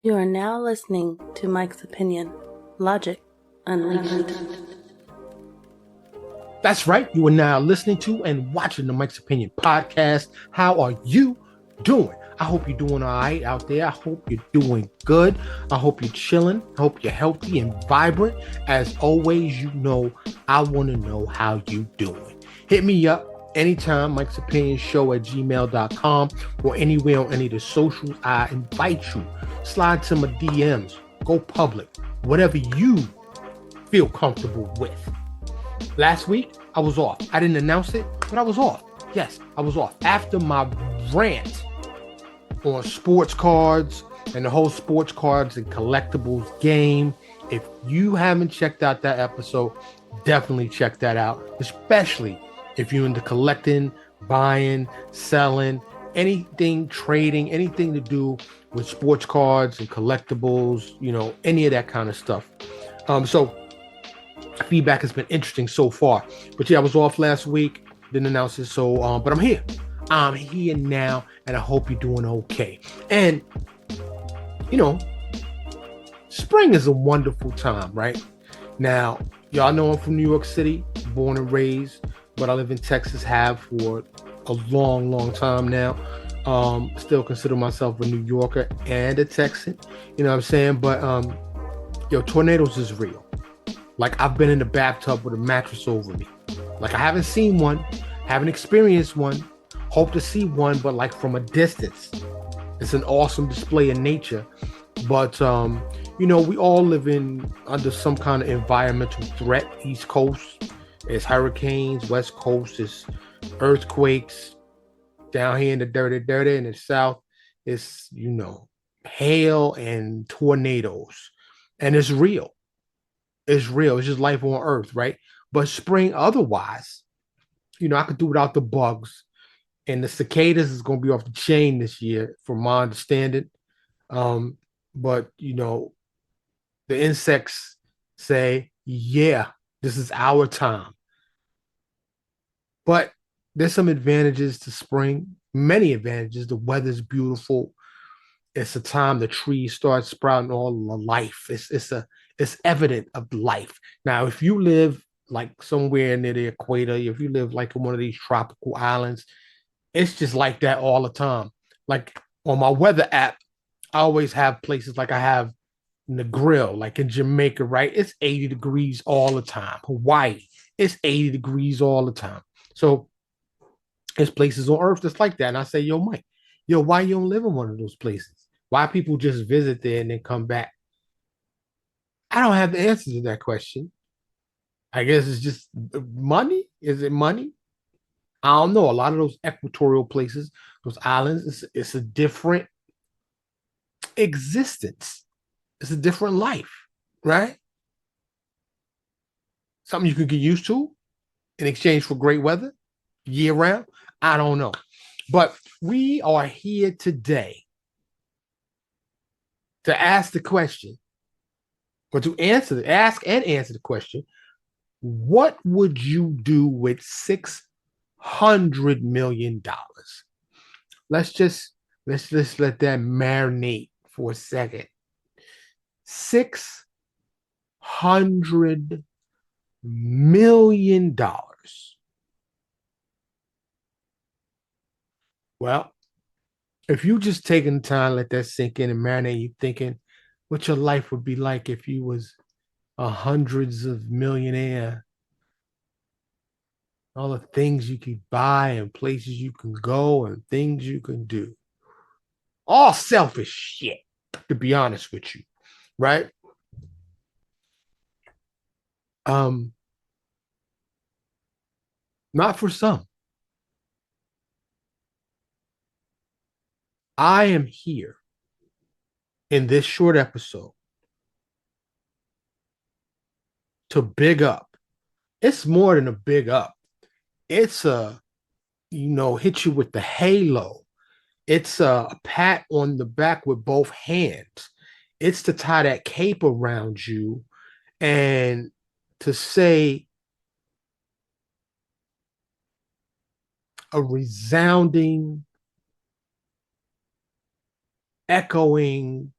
You are now listening to Mike's Opinion, Logic Unleashed. That's right. You are now listening to and watching the Mike's Opinion podcast. How are you doing? I hope you're doing all right out there. I hope you're doing good. I hope you're chilling. I hope you're healthy and vibrant. As always, you know, I want to know how you doing. Hit me up anytime, Mike's Opinion Show at gmail.com or anywhere on any of the socials. I invite you. Slide to my DMs. Go public. Whatever you feel comfortable with. Last week, I was off. I didn't announce it, but I was off. Yes, I was off. After my rant on sports cards and the whole sports cards and collectibles game, if you haven't checked out that episode, definitely check that out, especially if you're into collecting, buying, selling, anything, trading, anything to do with sports cards and collectibles, you know, any of that kind of stuff. So feedback has been interesting so far. But yeah, I was off last week, didn't announce it. So, but I'm here. I'm here now, and I hope you're doing okay. And, you know, spring is a wonderful time, right? Now, y'all know I'm from New York City, born and raised, but I live in Texas, have for a long, long time now. Still consider myself a New Yorker and a Texan, you know what I'm saying? But, tornadoes is real. Like, I've been in the bathtub with a mattress over me. Like, I haven't seen one, haven't experienced one, hope to see one, but like from a distance. It's an awesome display of nature. But, we all live under some kind of environmental threat. East Coast, it's hurricanes. West Coast is earthquakes. Down here in the dirty, in the South, it's, hail and tornadoes. And it's real. It's real. It's just life on Earth, right? But spring, otherwise, I could do without the bugs. And the cicadas is going to be off the chain this year, from my understanding. But, the insects say, yeah, this is our time. But there's some advantages to spring, many advantages. The weather's beautiful. It's a time the trees start sprouting all the life. It's evident of life. Now, if you live like somewhere near the equator, if you live like in one of these tropical islands, it's just like that all the time. Like on my weather app, I always have places like I have Negril, like in Jamaica, right? It's 80 degrees all the time. Hawaii, it's 80 degrees all the time. So there's places on Earth that's like that. And I say, yo, Mike, why you don't live in one of those places? Why people just visit there and then come back? I don't have the answer to that question. I guess it's just money. Is it money? I don't know. A lot of those equatorial places, those islands, it's a different existence. It's a different life, right? Something you can get used to in exchange for great weather year round. I don't know. But we are here today to ask the question, or to ask and answer the question, what would you do with $600 million? Let's just let that marinate for a second. $600 million. Well, if you just taking time, let that sink in and marinate, you thinking what your life would be like if you was a hundreds of millionaire, all the things you could buy and places you can go and things you can do. All selfish shit, to be honest with you, right? Not for some. I am here in this short episode to big up. It's more than a big up. It's hit you with the halo. It's a pat on the back with both hands. It's to tie that cape around you and to say a resounding, echoing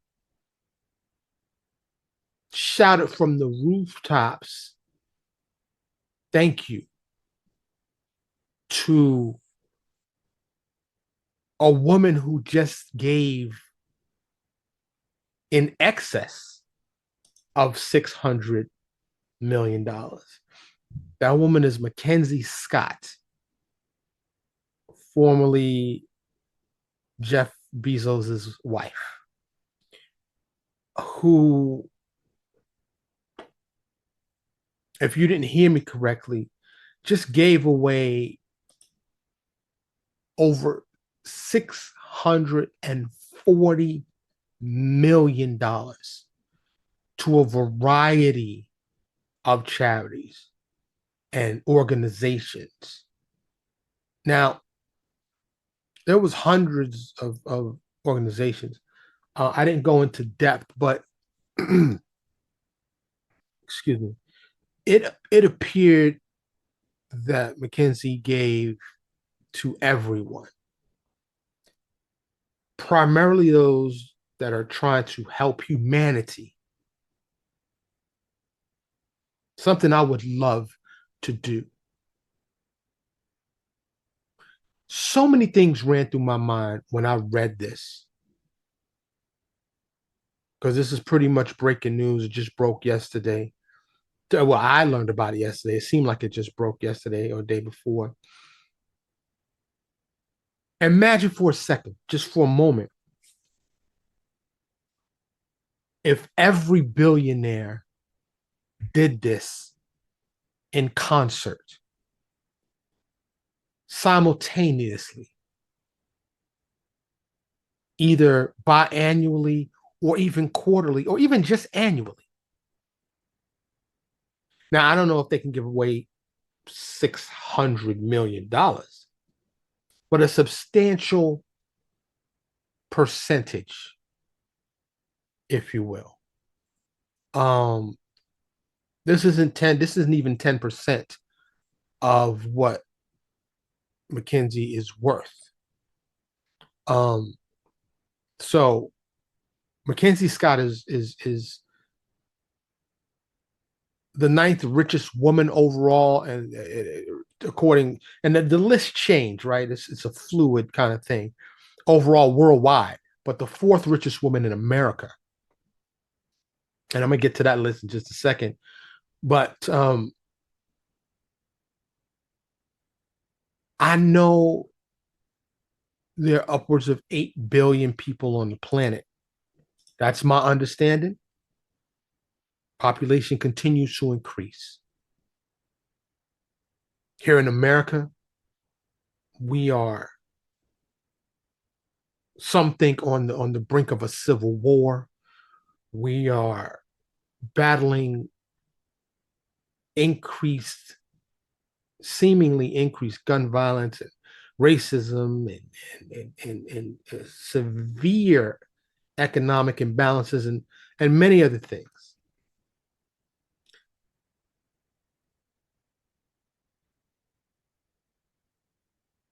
shouted from the rooftops, thank you, to a woman who just gave in excess of $600 million. That woman is MacKenzie Scott, formerly Jeff Bezos' wife, who, if you didn't hear me correctly, just gave away over $640 million to a variety of charities and organizations. Now, there was hundreds of organizations. I didn't go into depth, but excuse me, it appeared that MacKenzie gave to everyone, primarily those that are trying to help humanity. Something I would love to do. So many things ran through my mind when I read this, because this is pretty much breaking news. It just broke yesterday. Well, I learned about it yesterday. It seemed like it just broke yesterday or the day before. Imagine for a second, just for a moment, if every billionaire did this in concert, simultaneously, either biannually or even quarterly or even just annually. Now, I don't know if they can give away $600 million, but a substantial percentage, if you will. This isn't even 10% of what MacKenzie is worth. So MacKenzie Scott is the ninth richest woman overall, and according, and the list changed, right? It's a fluid kind of thing overall worldwide, but the fourth richest woman in America. And I'm gonna get to that list in just a second. But I know there are upwards of 8 billion people on the planet. That's my understanding. Population continues to increase. Here in America, we are, some think, on the brink of a civil war. We are battling seemingly increased gun violence and racism and severe economic imbalances and many other things.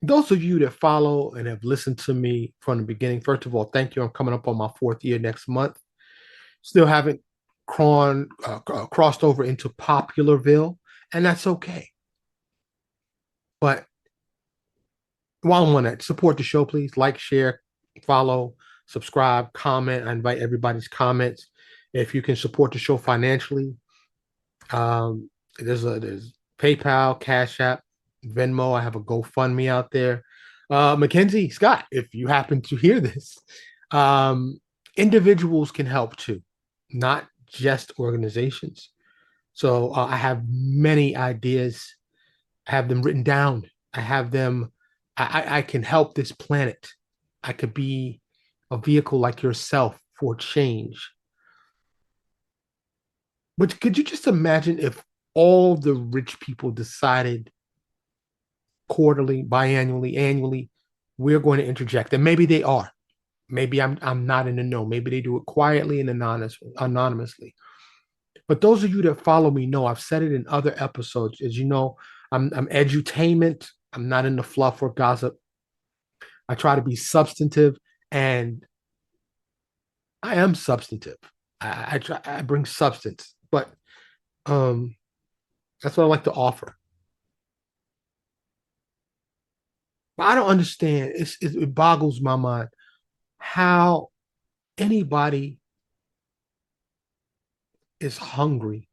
Those of you that follow and have listened to me from the beginning, first of all, thank you. I'm coming up on my 4th year next month. Still haven't crossed over into Popularville, and that's okay. But while I'm on that, support the show, please. Like, share, follow, subscribe, comment. I invite everybody's comments. If you can support the show financially, there's PayPal, Cash App, Venmo. I have a GoFundMe out there. MacKenzie Scott, if you happen to hear this, individuals can help too, not just organizations. So I have many ideas. I have them written down. I have them. I can help this planet. I could be a vehicle like yourself for change. But could you just imagine if all the rich people decided quarterly, biannually, annually, we're going to interject? And maybe they are. Maybe I'm not in the know. Maybe they do it quietly and anonymously. But those of you that follow me know I've said it in other episodes. As you know, I'm edutainment. I'm not into fluff or gossip. I try to be substantive, and I am substantive. I bring substance But um, that's what I like to offer. But I don't understand. It boggles my mind how anybody is hungry,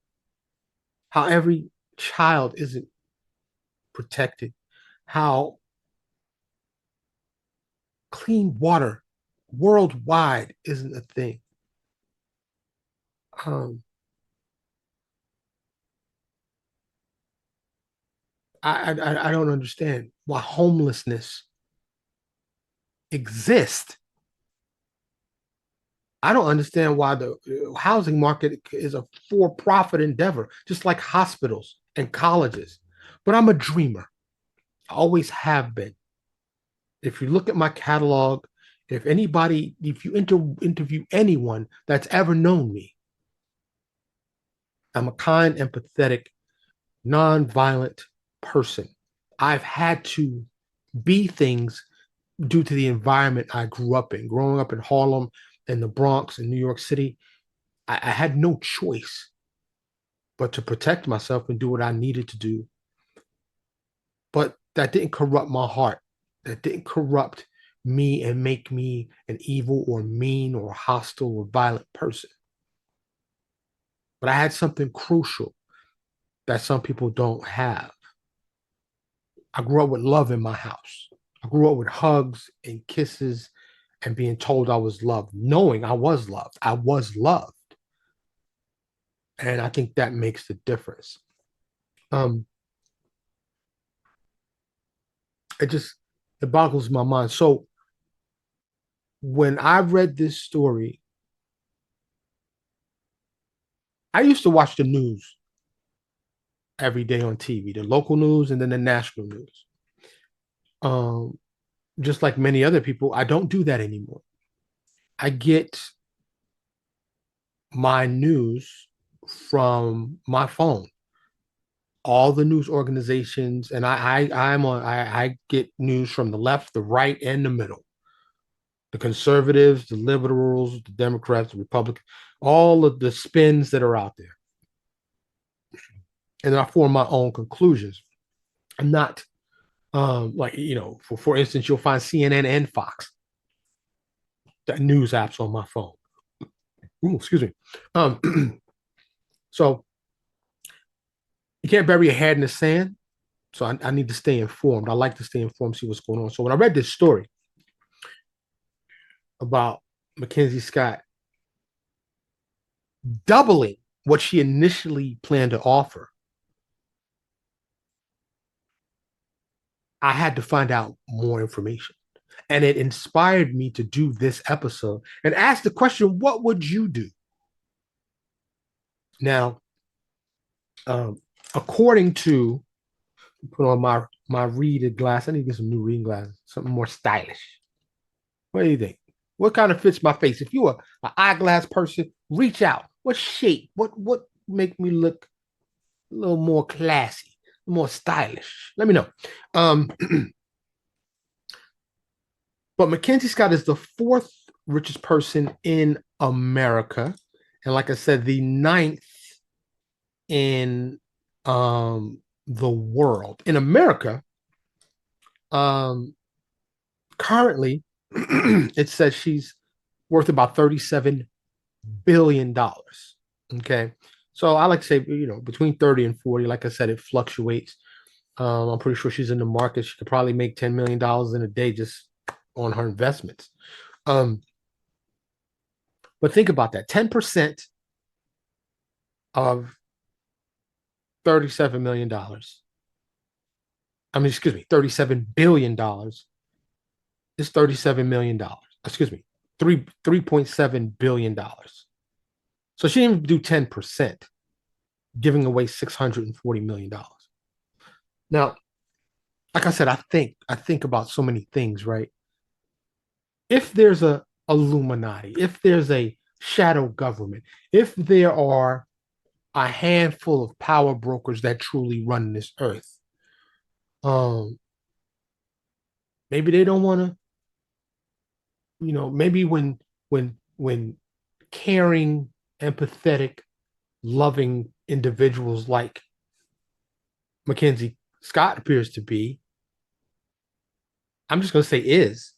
how every child isn't protected, how clean water worldwide isn't a thing. Um, I don't understand why homelessness exists. I don't understand why the housing market is a for-profit endeavor, just like hospitals and colleges. But I'm a dreamer. I always have been. If you look at my catalog, if you interview anyone that's ever known me, I'm a kind, empathetic, non-violent person. I've had to be things due to the environment I grew up in. Growing up in Harlem and the Bronx in New York City, I had no choice but to protect myself and do what I needed to do. But that didn't corrupt my heart. That didn't corrupt me and make me an evil or mean or hostile or violent person. But I had something crucial that some people don't have. I grew up with love in my house. I grew up with hugs and kisses and being told I was loved, knowing I was loved. I was loved. And I think that makes the difference. Um, it just it boggles my mind. So when I read this story, I used to watch the news every day on TV, the local news and then the national news. Um, just like many other people, I don't do that anymore. I get my news from my phone. All the news organizations, and I get news from the left, the right, and the middle. The conservatives, the liberals, the Democrats, the Republicans, all of the spins that are out there. And I form my own conclusions. I'm not like, for instance, you'll find CNN and Fox, the news apps on my phone. Ooh, excuse me. So you can't bury your head in the sand. So I need to stay informed. I like to stay informed, see what's going on. So when I read this story about MacKenzie Scott doubling what she initially planned to offer, I had to find out more information. And it inspired me to do this episode and ask the question, what would you do? Now, um, according to put on my reading glass, I need to get some new reading glasses, something more stylish. What do you think? What kind of fits my face? If you're an eyeglass person, reach out. What shape? What make me look a little more classy, more stylish? Let me know. Um, but MacKenzie Scott is the fourth richest person in America, and like I said, the ninth in the world. In America, currently, it says she's worth about $37 billion. Okay. So I like to say, between 30 and 40, like I said, it fluctuates. I'm pretty sure she's in the market. She could probably make $10 million in a day just on her investments. Um, but think about that. 10% of $37 million. I mean, excuse me, $37 billion is $37 million. Excuse me, $3.7 billion. So she didn't even do 10%, giving away $640 million. Now, like I said, I think about so many things, right? If there's a Illuminati, if there's a shadow government, if there are a handful of power brokers that truly run this earth, um, maybe they don't want to, maybe when caring, empathetic loving individuals like MacKenzie Scott appears to be. I'm just going to say is.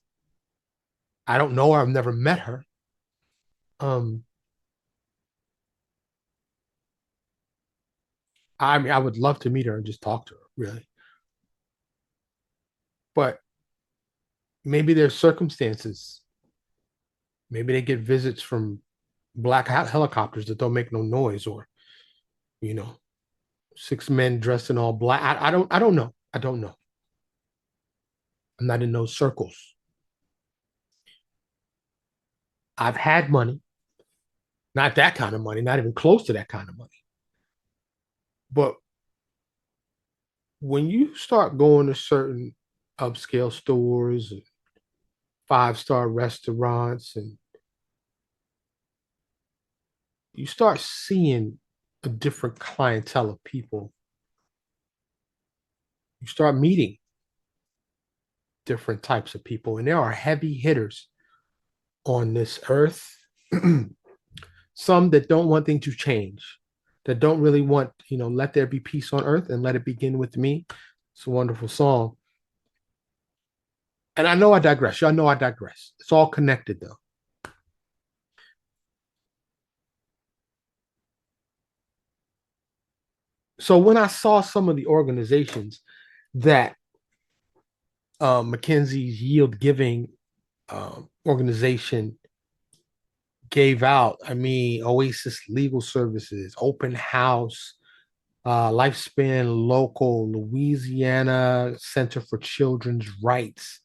I don't know her. I've never met her. Um, I mean, I would love to meet her and just talk to her, really. But maybe there's circumstances. Maybe they get visits from black helicopters that don't make no noise, or you know, six men dressed in all black. I don't know. I don't know. I'm not in those circles. I've had money, not that kind of money, not even close to that kind of money. But when you start going to certain upscale stores and five-star restaurants, and you start seeing a different clientele of people, you start meeting different types of people, and there are heavy hitters on this earth. Some that don't want things to change, that don't really want, let there be peace on earth and let it begin with me. It's a wonderful song. And I know I digress. Y'all know I digress. It's all connected though. So when I saw some of the organizations that McKenzie's Yield Giving organization gave out, I mean, Oasis Legal Services, Open House, Lifespan Local, Louisiana Center for Children's Rights.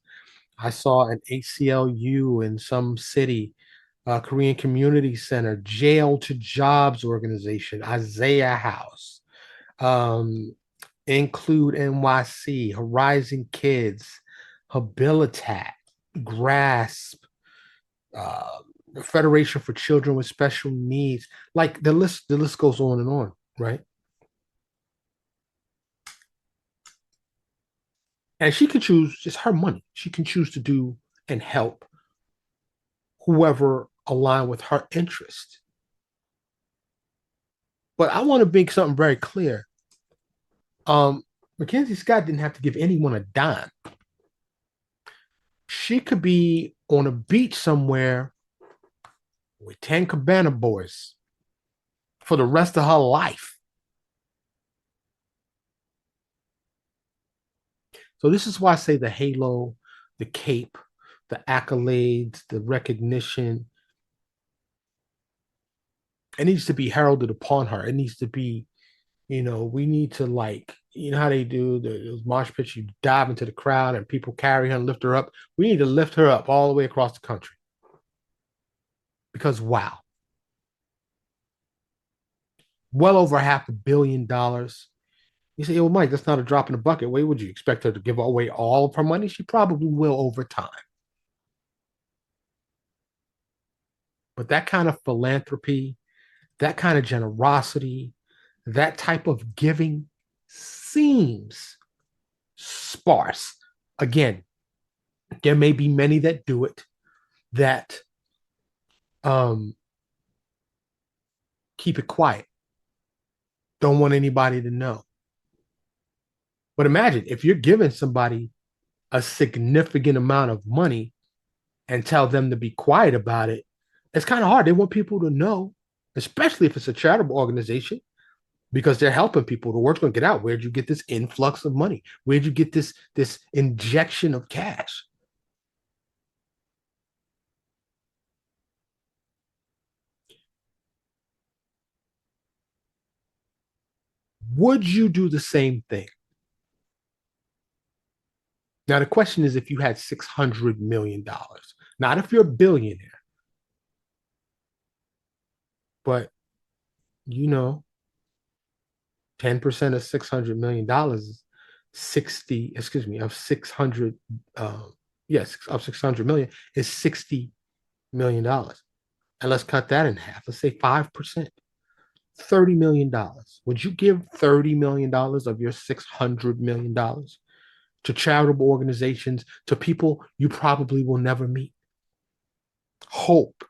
I saw an ACLU in some city, Korean Community Center, Jail to Jobs organization, Isaiah House, Include NYC, Horizon Kids, Habilitat, Grasp, the Federation for Children with Special Needs. Like the list goes on and on, right? And she can choose, it's her money. She can choose to do and help whoever align with her interest. But I want to make something very clear. MacKenzie Scott didn't have to give anyone a dime. She could be on a beach somewhere with 10 cabana boys for the rest of her life. So this is why I say the halo, the cape, the accolades, the recognition, it needs to be heralded upon her. It needs to be, we need to, like, how they do those mosh pits, you dive into the crowd and people carry her and lift her up. We need to lift her up all the way across the country. Because wow. Well over $500 million. You say, well, Mike, that's not a drop in the bucket. Why would you expect her to give away all of her money? She probably will over time. But that kind of philanthropy, that kind of generosity, that type of giving seems sparse. Again, there may be many that do it that keep it quiet, don't want anybody to know. But imagine if you're giving somebody a significant amount of money and tell them to be quiet about it, it's kind of hard. They want people to know, especially if it's a charitable organization, because they're helping people. The word's going to get out. Where'd you get this influx of money? Where'd you get this injection of cash? Would you do the same thing? Now, the question is if you had $600 million, not if you're a billionaire, but 10% of $600 million is 60, excuse me, of 600, yes, of 600 million is $60 million. And let's cut that in half. Let's say 5%, $30 million. Would you give $30 million of your $600 million to charitable organizations, to people you probably will never meet? Hope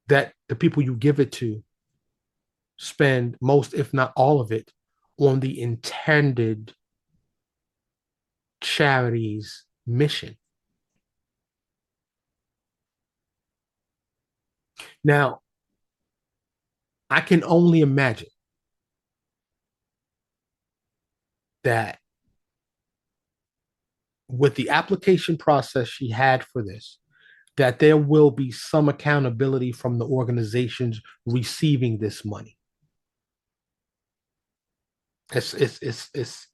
that the people you give it to spend most, if not all of it, on the intended charity's mission. Now, I can only imagine that with the application process she had for this, that there will be some accountability from the organizations receiving this money. It's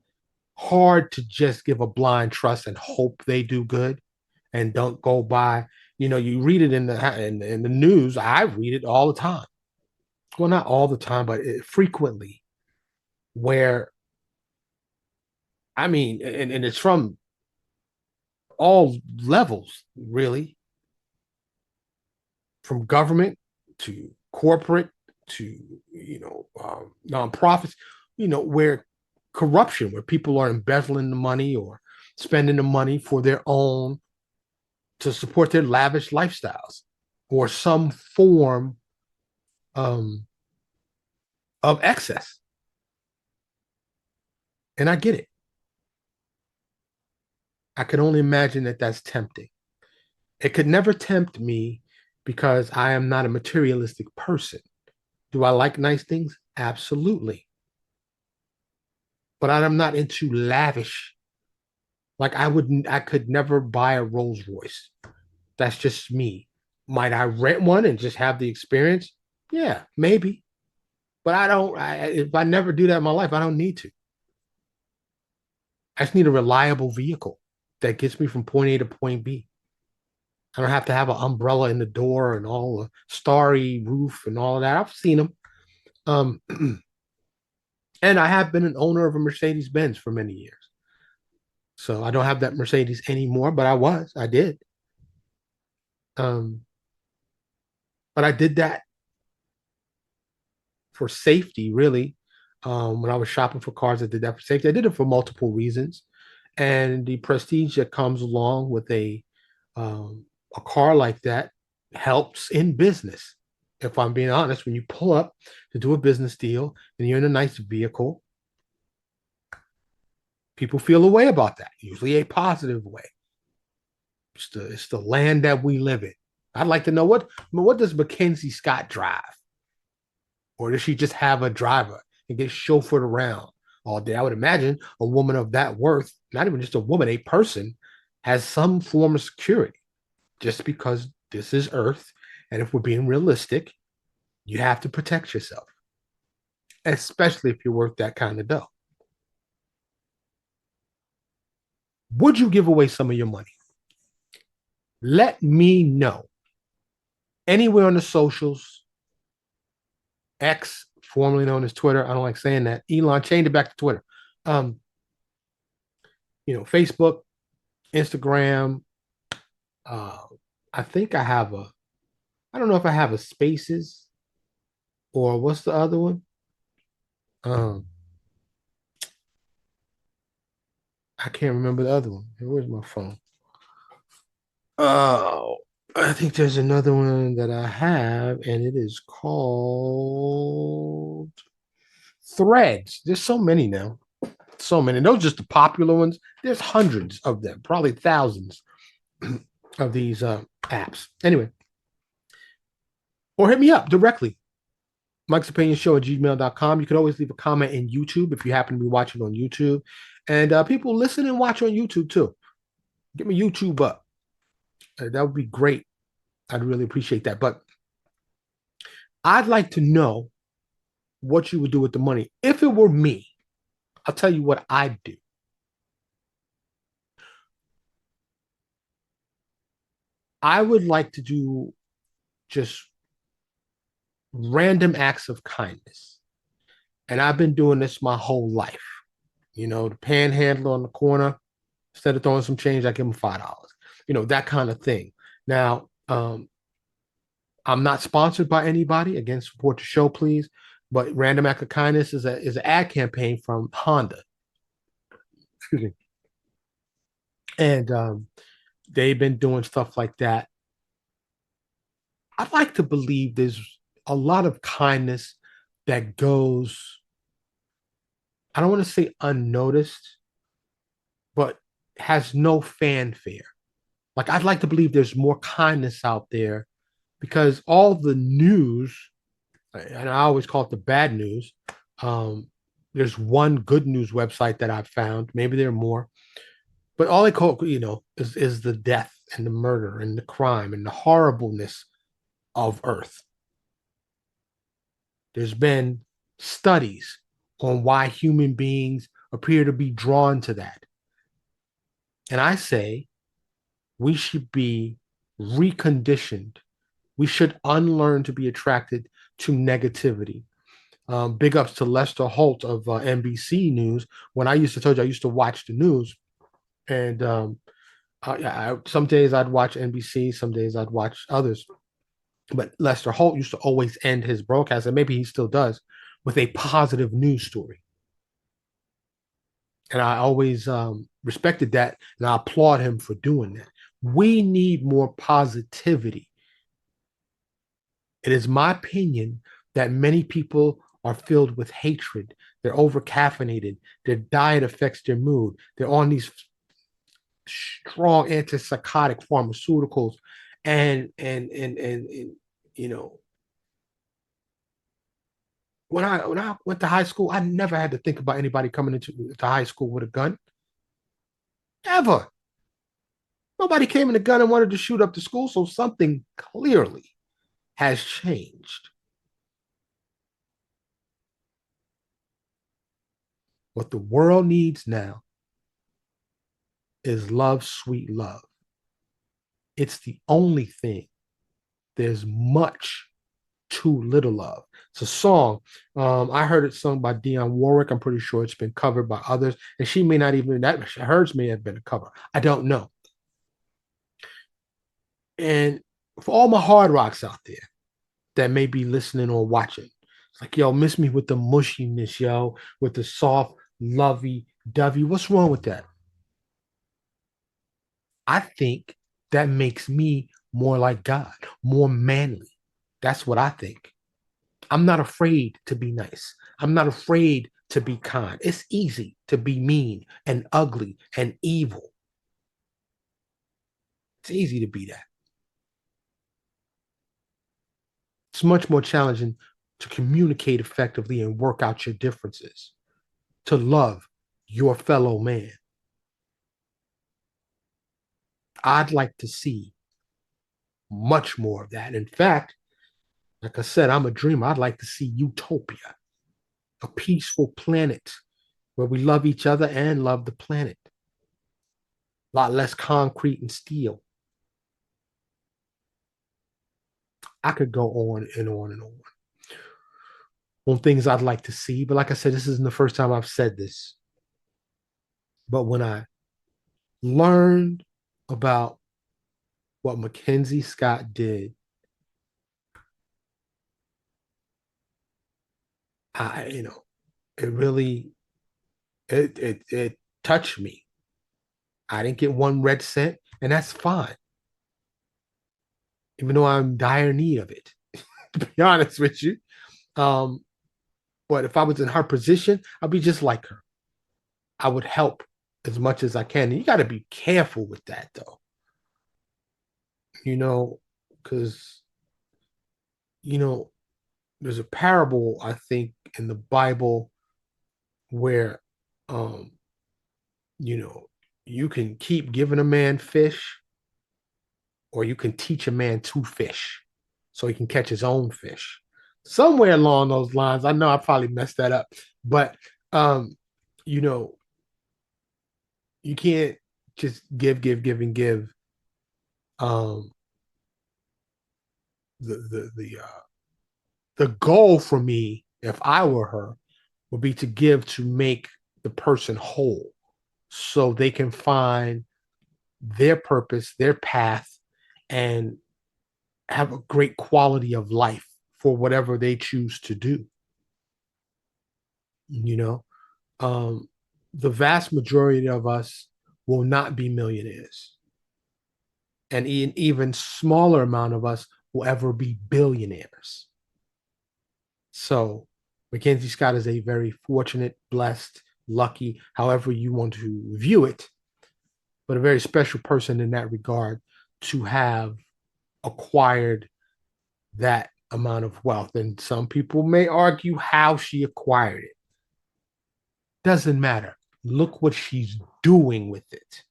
hard to just give a blind trust and hope they do good and don't go by. You read it in the news. I read it all the time. Well, not all the time, but frequently. Where I mean, and it's from all levels, really, from government to corporate to nonprofits. Where corruption, where people are embezzling the money or spending the money for their own to support their lavish lifestyles or some form um, of excess. And I get it. I can only imagine that that's tempting. It could never tempt me because I am not a materialistic person. Do I like nice things? Absolutely. But I'm not into lavish. Like I could never buy a Rolls Royce. That's just me. Might I rent one and just have the experience? Yeah, maybe. But I don't. If I never do that in my life, I don't need to. I just need a reliable vehicle that gets me from point A to point B. I don't have to have an umbrella in the door and all the starry roof and all of that. I've seen them. Um, and I have been an owner of a Mercedes Benz for many years. So I don't have that Mercedes anymore, but I did. Um, but I did that for safety, really. When I was shopping for cars, I did that for safety. I did it for multiple reasons, and the prestige that comes along with a car like that helps in business. If I'm being honest, when you pull up to do a business deal and you're in a nice vehicle, people feel a way about that, usually a positive way. It's the land that we live in. I'd like to know what does MacKenzie Scott drive? Or does she just have a driver and get chauffeured around all day? I would imagine a woman of that worth, not even just a woman, a person, has some form of security just because this is Earth. And if we're being realistic, you have to protect yourself, especially if you're worth that kind of dough. Would you give away some of your money? Let me know anywhere on the socials. X, formerly known as Twitter. I don't like saying that. Elon changed it back to Twitter. Um, Facebook, Instagram. Uh, I think I have a. I don't know if I have a Spaces or what's the other one. Um, I can't remember the other one. Where's my phone? Oh, I think there's another one that I have, and it is called Threads. There's so many now. So many. Those are just the popular ones. There's hundreds of them, probably thousands of these apps. Anyway, or hit me up directly. Mike's Opinion Show at gmail.com. You could always leave a comment in YouTube if you happen to be watching on YouTube. And people listen and watch on YouTube too. Get me YouTube up. That would be great. I'd really appreciate that. But I'd like to know what you would do with the money. If it were me, I'll tell you what I'd do. I would like to do just random acts of kindness. And I've been doing this my whole life. The panhandler on the corner, instead of throwing some change, I give them $5. That kind of thing. Now, I'm not sponsored by anybody. Again, support the show, please. But Random Act of Kindness is an ad campaign from Honda. Excuse me. And they've been doing stuff like that. I'd like to believe there's a lot of kindness that goes, I don't want to say unnoticed, but has no fanfare. Like, I'd like to believe there's more kindness out there because all the news, and I always call it the bad news. Um, there's one good news website that I've found. Maybe there are more, but all they call, is the death and the murder and the crime and the horribleness of Earth. There's been studies on why human beings appear to be drawn to that. And I say we should be reconditioned. We should unlearn to be attracted to negativity. Big ups to Lester Holt of NBC News. When I used to told you I used to watch the news, and some days I'd watch NBC, some days I'd watch others. But Lester Holt used to always end his broadcast, and maybe he still does, with a positive news story. And I always respected that, and I applaud him for doing that. We need more positivity. It is my opinion that many people are filled with hatred. They're over caffeinated. Their diet affects their mood. They're on these strong antipsychotic pharmaceuticals, and you know, when I went to high school, I never had to think about anybody coming into to high school with a gun. Ever. Nobody came in a gun and wanted to shoot up the school, so something clearly has changed. What the world needs now is love, sweet love. It's the only thing there's much too little of. It's a song. I heard it sung by Dionne Warwick. I'm pretty sure it's been covered by others, and she may not even that. Hers may have been a cover. I don't know. And for all my hard rocks out there that may be listening or watching, it's like, yo, miss me with the mushiness, yo, with the soft, lovey dovey. What's wrong with that? I think that makes me more like God, more manly. That's what I think. I'm not afraid to be nice. I'm not afraid to be kind. It's easy to be mean and ugly and evil. It's easy to be that. It's much more challenging to communicate effectively and work out your differences, to love your fellow man. I'd like to see much more of that. In fact, like I said, I'm a dreamer. I'd like to see utopia, a peaceful planet where we love each other and love the planet. A lot less concrete and steel. I could go on and on and on things I'd like to see. But like I said, this isn't the first time I've said this. But when I learned about what MacKenzie Scott did, it really it touched me. I didn't get one red cent, and that's fine. Even though I'm in dire need of it, to be honest with you. Um, but if I was in her position, I'd be just like her. I would help as much as I can. And you got to be careful with that, though. Because you know, there's a parable I think in the Bible where, um, you know, you can keep giving a man fish, or you can teach a man to fish, so he can catch his own fish. Somewhere along those lines, I know I probably messed that up, but um, you know, you can't just give, and give. Um, the goal for me, if I were her, would be to give to make the person whole, so they can find their purpose, their path, and have a great quality of life for whatever they choose to do. You know, um, the vast majority of us will not be millionaires, and an even smaller amount of us will ever be billionaires. So MacKenzie Scott is a very fortunate, blessed, lucky, however you want to view it, but a very special person in that regard to have acquired that amount of wealth. And some people may argue how she acquired it. Doesn't matter. Look what she's doing with it.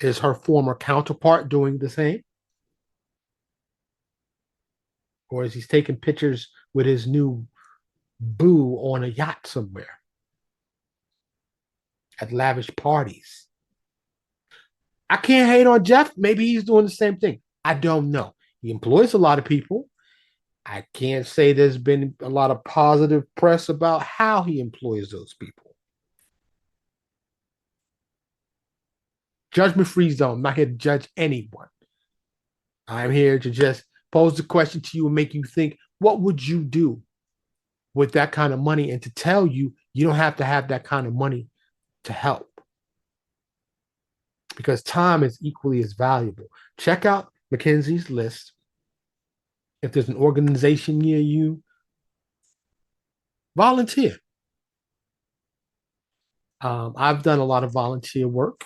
Is her former counterpart doing the same? Or is he taking pictures with his new boo on a yacht somewhere at lavish parties? I can't hate on Jeff. Maybe he's doing the same thing. I don't know. He employs a lot of people. I can't say there's been a lot of positive press about how he employs those people. Judgment free zone. I'm not here to judge anyone. I'm here to just pose the question to you and make you think, what would you do with that kind of money? And to tell you, you don't have to have that kind of money to help, because time is equally as valuable. Check out MacKenzie's list. If there's an organization near you, volunteer. I've done a lot of volunteer work,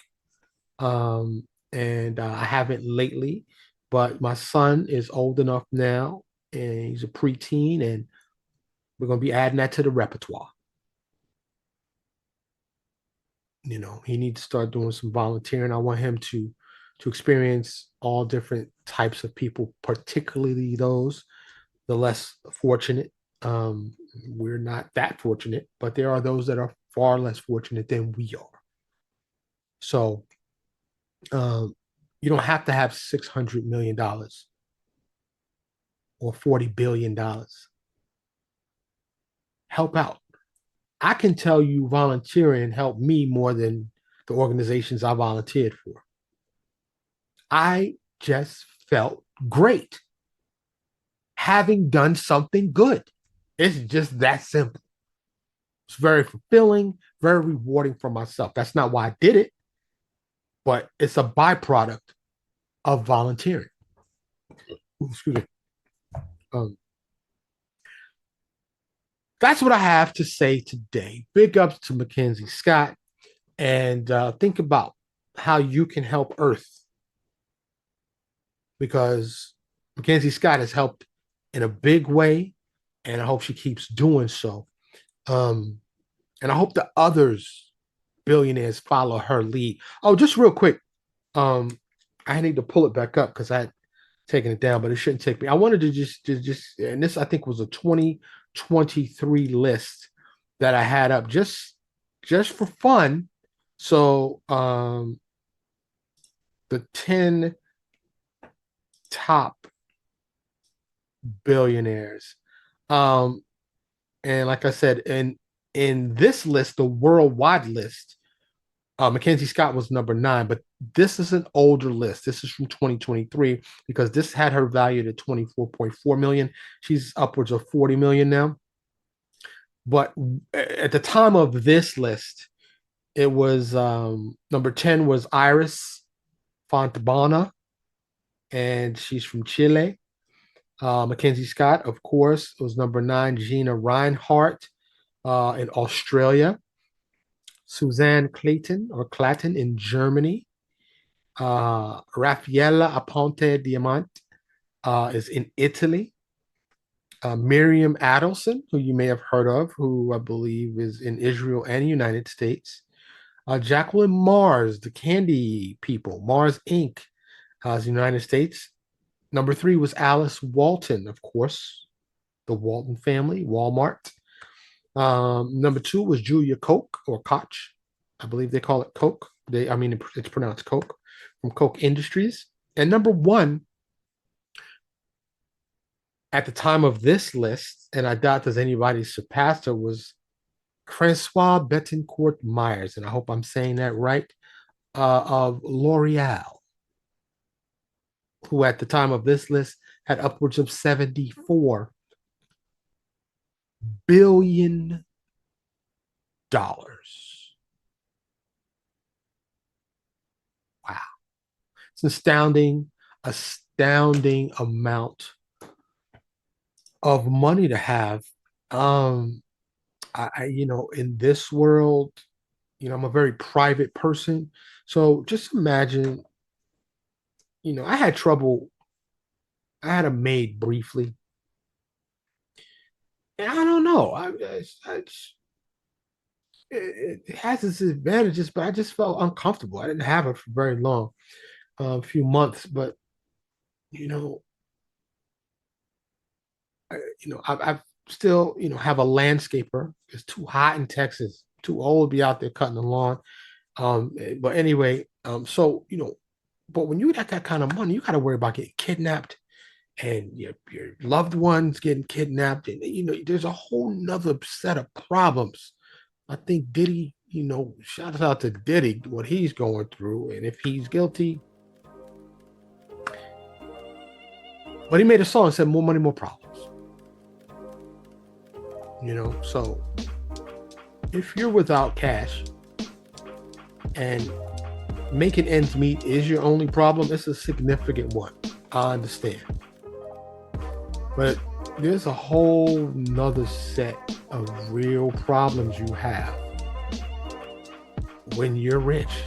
and I haven't lately, but my son is old enough now, and he's a preteen, and we're going to be adding that to the repertoire. You know, he needs to start doing some volunteering. I want him to experience all different types of people, particularly those the less fortunate. We're not that fortunate, but there are those that are far less fortunate than we are. So you don't have to have $600 million or $40 billion. Help out. I can tell you volunteering helped me more than the organizations I volunteered for. I just felt great having done something good. It's just that simple. It's very fulfilling, very rewarding for myself. That's not why I did it, but it's a byproduct of volunteering. Excuse me. That's what I have to say today. Big ups to MacKenzie Scott, and think about how you can help Earth, because MacKenzie Scott has helped in a big way, and I hope she keeps doing so. And I hope the others billionaires follow her lead. Oh, just real quick, I need to pull it back up because I had taken it down, but it shouldn't take me. I wanted to just, and this I think was a 2023 list that I had up just for fun. So the 10 top billionaires. And like I said, in this list, the worldwide list, MacKenzie Scott was number 9, but this is an older list. This is from 2023 because this had her valued at 24.4 million. She's upwards of 40 million now. But at the time of this list, it was number 10 was Iris Fontbona, and she's from Chile. MacKenzie Scott, of course, was number 9. Gina Reinhardt in Australia. Suzanne Clayton in Germany. Raffaella Aponte Diamant is in Italy. Miriam Adelson, who you may have heard of, who I believe is in Israel and United States. Jacqueline Mars, the candy people, Mars Inc. Is United States. Number 3 was Alice Walton, of course, the Walton family, Walmart. Number 2 was Julia Koch or Koch. I believe they call it Koch. It's pronounced Koch, from Koch Industries. And number 1 at the time of this list, and I doubt there's anybody surpassed her, was Francois Betancourt Myers, and I hope I'm saying that right, of L'Oreal, who at the time of this list had upwards of $74 billion. Wow. It's an astounding amount of money to have. In this world, I'm a very private person. So just imagine, I had trouble. I had a maid briefly. And I don't know. It has its advantages, but I just felt uncomfortable. I didn't have her for very long, a few months. But you know, I've still, have a landscaper. It's too hot in Texas. Too old to be out there cutting the lawn. But anyway, but when you got that kind of money, you got to worry about getting kidnapped and your loved ones getting kidnapped, and there's a whole nother set of problems. I think Diddy, shout out to Diddy, what he's going through, and if he's guilty. But he made a song that said more money, more problems. So if you're without cash and making ends meet is your only problem, it's a significant one. I understand. But there's a whole nother set of real problems you have when you're rich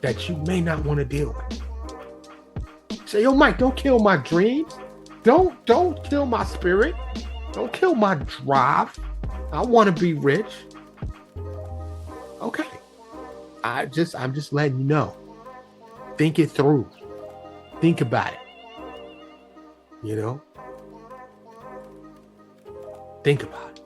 that you may not want to deal with. Say, yo, Mike, don't kill my dreams. Don't kill my spirit. Don't kill my drive. I want to be rich. Okay. I'm just letting you know. Think it through. Think about it. Think about it.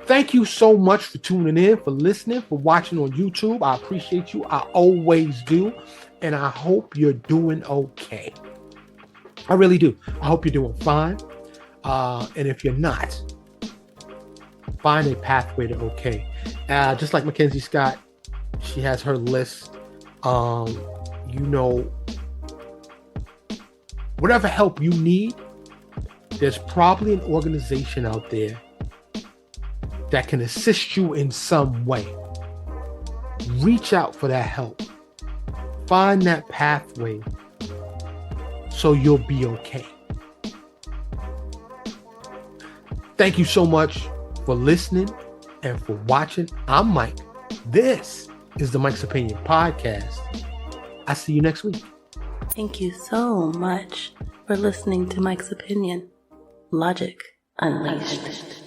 Thank you so much for tuning in, for listening, for watching on YouTube. I appreciate you. I always do. And I hope you're doing okay. I really do. I hope you're doing fine. And if you're not, find a pathway to okay. Just like MacKenzie Scott, she has her list. Whatever help you need, there's probably an organization out there that can assist you in some way. Reach out for that help. Find that pathway so you'll be okay. Thank you so much for listening and for watching. I'm Mike. This is the Mike's Opinion Podcast. I'll see you next week. Thank you so much for listening to Mike's Opinion. Logic Unleashed.